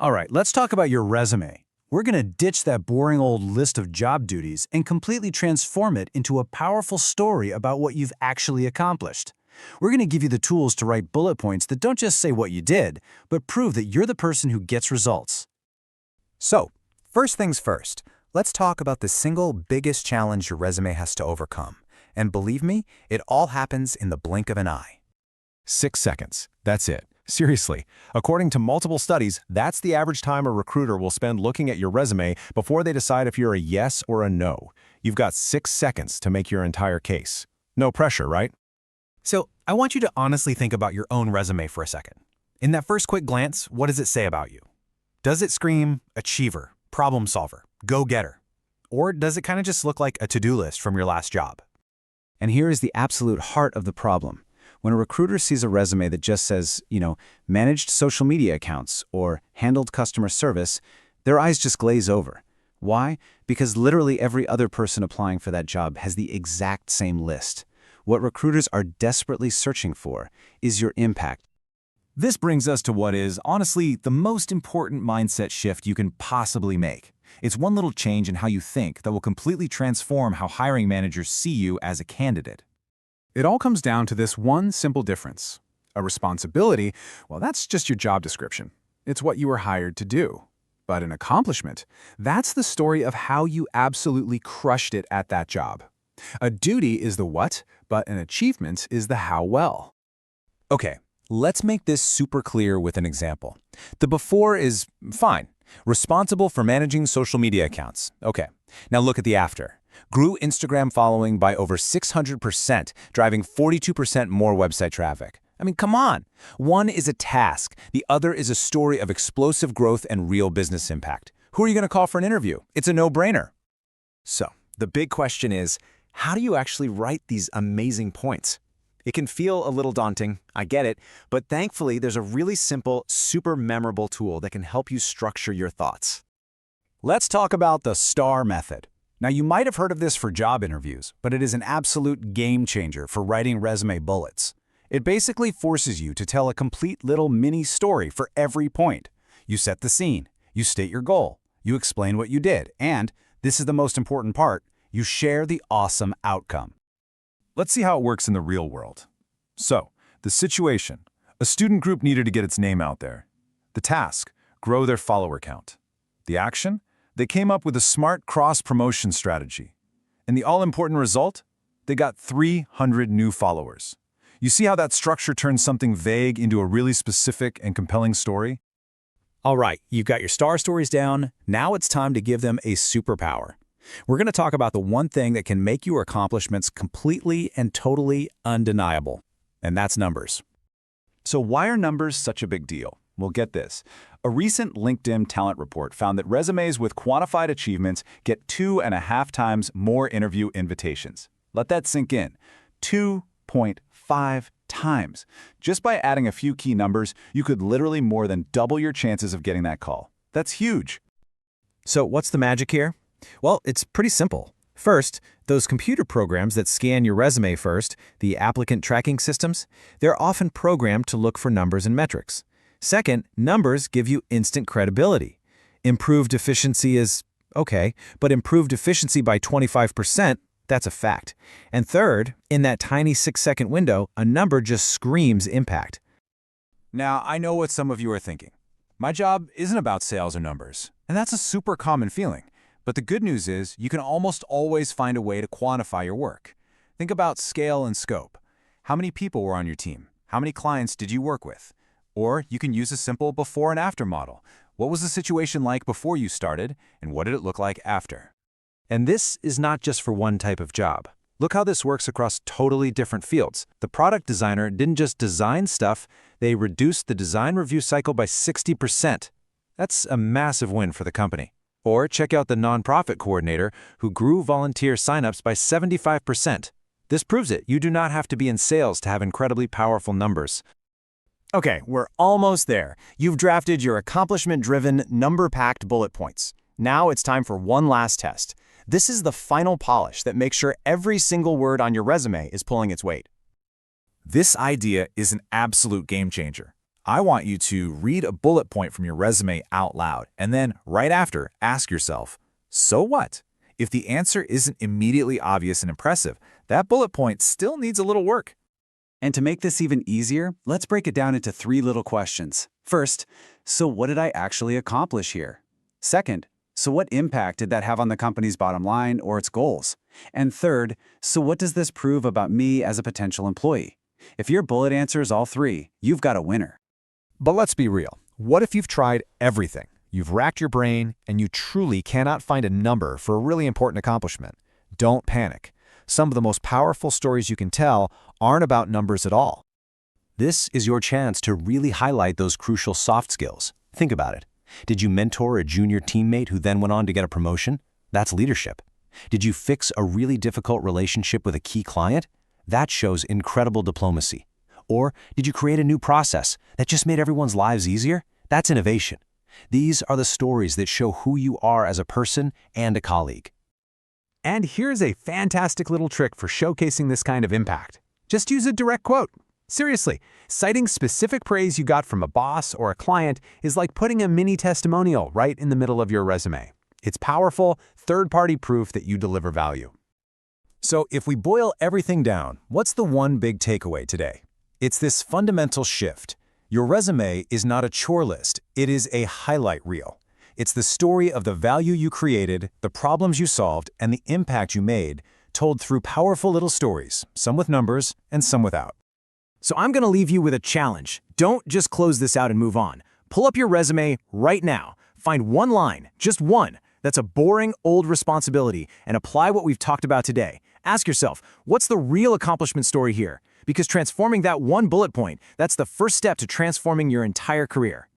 All right, let's talk about your resume. We're going to ditch that boring old list of job duties and completely transform it into a powerful story about what you've actually accomplished. We're going to give you the tools to write bullet points that don't just say what you did, but prove that you're the person who gets results. So, first things first, let's talk about the single biggest challenge your resume has to overcome. And believe me, it all happens in the blink of an eye. 6 seconds. That's it. Seriously, according to multiple studies, that's the average time a recruiter will spend looking at your resume before they decide if you're a yes or a no. You've got 6 seconds to make your entire case. No pressure, right? So, I want you to honestly think about your own resume for a second. In that first quick glance, what does it say about you? Does it scream achiever, problem solver, go-getter? Or does it kind of just look like a to-do list from your last job? And here is the absolute heart of the problem. When a recruiter sees a resume that just says, managed social media accounts or handled customer service, their eyes just glaze over. Why? Because literally every other person applying for that job has the exact same list. What recruiters are desperately searching for is your impact. This brings us to what is, honestly, the most important mindset shift you can possibly make. It's one little change in how you think that will completely transform how hiring managers see you as a candidate. It all comes down to this one simple difference. A responsibility, well, that's just your job description. It's what you were hired to do. But an accomplishment, that's the story of how you absolutely crushed it at that job. A duty is the what, but an achievement is the how well. Okay, let's make this super clear with an example. The before is fine. Responsible for managing social media accounts. Okay, now look at the after. Grew Instagram following by over 600%, driving 42% more website traffic. I mean, come on. One is a task. The other is a story of explosive growth and real business impact. Who are you going to call for an interview? It's a no-brainer. So, the big question is, how do you actually write these amazing points? It can feel a little daunting, I get it, but thankfully there's a really simple, super memorable tool that can help you structure your thoughts. Let's talk about the STAR method. Now, you might have heard of this for job interviews, but it is an absolute game changer for writing resume bullets. It basically forces you to tell a complete little mini story for every point. You set the scene, you state your goal, you explain what you did, and, this is the most important part, you share the awesome outcome. Let's see how it works in the real world. So, the situation. A student group needed to get its name out there. The task, grow their follower count. The action? They came up with a smart cross-promotion strategy. And the all-important result? They got 300 new followers. You see how that structure turns something vague into a really specific and compelling story? All right, you've got your STAR stories down. Now it's time to give them a superpower. We're going to talk about the one thing that can make your accomplishments completely and totally undeniable, and that's numbers. So why are numbers such a big deal? Well, get this. A recent LinkedIn talent report found that resumes with quantified achievements get 2.5 times more interview invitations. Let that sink in. 2.5 times. Just by adding a few key numbers, you could literally more than double your chances of getting that call. That's huge. So what's the magic here? Well, it's pretty simple. First, those computer programs that scan your resume first, the applicant tracking systems, they're often programmed to look for numbers and metrics. Second, numbers give you instant credibility. Improved efficiency is okay, but improved efficiency by 25%, that's a fact. And third, in that tiny 6-second window, a number just screams impact. Now, I know what some of you are thinking. My job isn't about sales or numbers, and that's a super common feeling. But the good news is you can almost always find a way to quantify your work. Think about scale and scope. How many people were on your team? How many clients did you work with? Or you can use a simple before and after model. What was the situation like before you started, and what did it look like after? And this is not just for one type of job. Look how this works across totally different fields. The product designer didn't just design stuff, they reduced the design review cycle by 60%. That's a massive win for the company. Or check out the nonprofit coordinator who grew volunteer signups by 75%. This proves it. You do not have to be in sales to have incredibly powerful numbers. Okay, we're almost there. You've drafted your accomplishment-driven, number-packed bullet points. Now it's time for one last test. This is the final polish that makes sure every single word on your resume is pulling its weight. This idea is an absolute game changer. I want you to read a bullet point from your resume out loud, and then, right after, ask yourself, so what? If the answer isn't immediately obvious and impressive, that bullet point still needs a little work. And to make this even easier, let's break it down into 3 little questions. First, so what did I actually accomplish here? Second, so what impact did that have on the company's bottom line or its goals? And third, so what does this prove about me as a potential employee? If your bullet answers all 3, you've got a winner. But let's be real. What if you've tried everything? You've racked your brain, and you truly cannot find a number for a really important accomplishment. Don't panic. Some of the most powerful stories you can tell aren't about numbers at all. This is your chance to really highlight those crucial soft skills. Think about it. Did you mentor a junior teammate who then went on to get a promotion? That's leadership. Did you fix a really difficult relationship with a key client? That shows incredible diplomacy. Or did you create a new process that just made everyone's lives easier? That's innovation. These are the stories that show who you are as a person and a colleague. And here's a fantastic little trick for showcasing this kind of impact. Just use a direct quote. Seriously, citing specific praise you got from a boss or a client is like putting a mini testimonial right in the middle of your resume. It's powerful, third-party proof that you deliver value. So if we boil everything down, what's the one big takeaway today? It's this fundamental shift. Your resume is not a chore list, it is a highlight reel. It's the story of the value you created, the problems you solved, and the impact you made, told through powerful little stories, some with numbers and some without. So I'm going to leave you with a challenge. Don't just close this out and move on. Pull up your resume right now. Find one line, just one, that's a boring old responsibility, and apply what we've talked about today. Ask yourself, what's the real accomplishment story here? Because transforming that one bullet point, that's the first step to transforming your entire career.